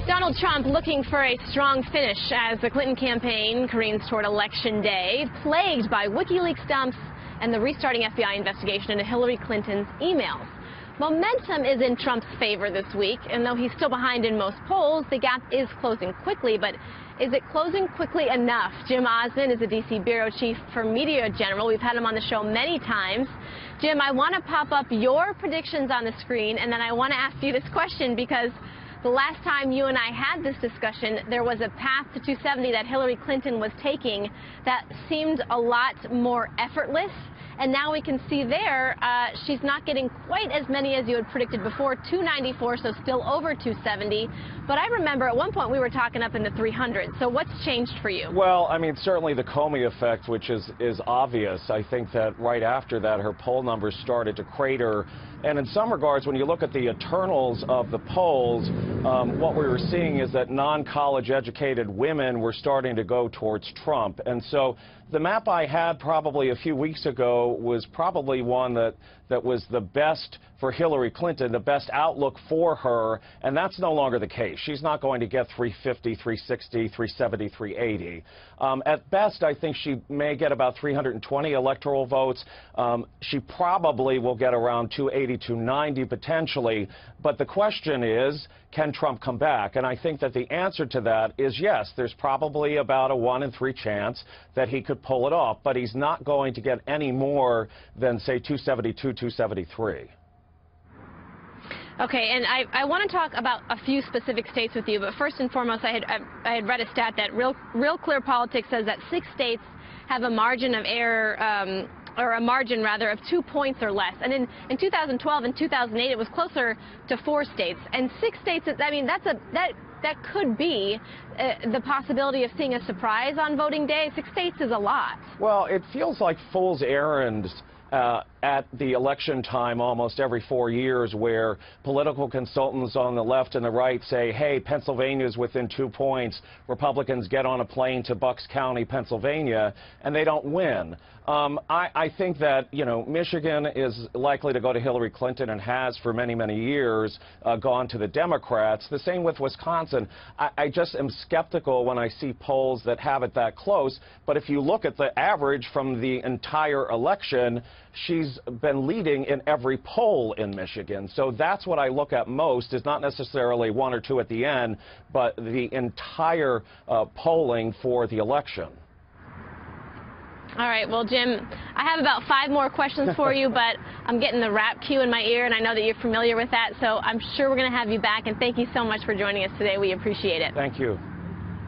Donald Trump looking for a strong finish as the Clinton campaign careens toward Election Day, plagued by WikiLeaks dumps and the restarting FBI investigation into Hillary Clinton's emails. Momentum is in Trump's favor this week, and though he's still behind in most polls, the gap is closing quickly. But is it closing quickly enough? Jim Osman is the D.C. bureau chief for Media General. We've had him on the show many times. Jim, I want to pop up your predictions on the screen, and then I want to ask you this question because the last time you and I had this discussion, there was a path to 270 that Hillary Clinton was taking that seemed a lot more effortless. And now we can see there she's not getting quite as many as you had predicted before, 294, so still over 270. But I remember at one point we were talking up in the 300s. So what's changed for you? Well, I mean, certainly the Comey effect, which is obvious. I think that right after that, her poll numbers started to crater. And in some regards, when you look at the internals of the polls, what we were seeing is that non-college educated women were starting to go towards Trump. And so the map I had probably a few weeks ago was probably one that was the best for Hillary Clinton, the best outlook for her, and that's no longer the case. She's not going to get 350, 360, 370, 380. At best, I think she may get about 320 electoral votes. She probably will get around 280, 290 potentially, but the question is, can Trump come back? And I think that the answer to that is yes, there's probably about a 1 in 3 chance that he could pull it off, but he's not going to get any more than, say, 272, 273. Okay, and I want to talk about a few specific states with you, but first and foremost, I had read a stat that Real Clear Politics says that 6 states have a margin of error, or a margin rather, of 2 points or less. And in 2012 and 2008, it was closer to 4 states. And 6 states, I mean, that could be the possibility of seeing a surprise on voting day. 6 states is a lot. Well, it feels like fool's errands at the election time almost every 4 years, where political consultants on the left and the right say, hey, Pennsylvania's within 2 points. Republicans get on a plane to Bucks County, Pennsylvania, and they don't win. I think that, you know, Michigan is likely to go to Hillary Clinton and has for many, many years gone to the Democrats. The same with Wisconsin. I just am skeptical when I see polls that have it that close. But if you look at the average from the entire election, she's been leading in every poll in Michigan. So that's what I look at most, is not necessarily 1 or 2 at the end, but the entire polling for the election. All right, well, Jim, I have about 5 more questions for you, but I'm getting the rap cue in my ear, and I know that you're familiar with that, so I'm sure we're going to have you back, and thank you so much for joining us today. We appreciate it. Thank you.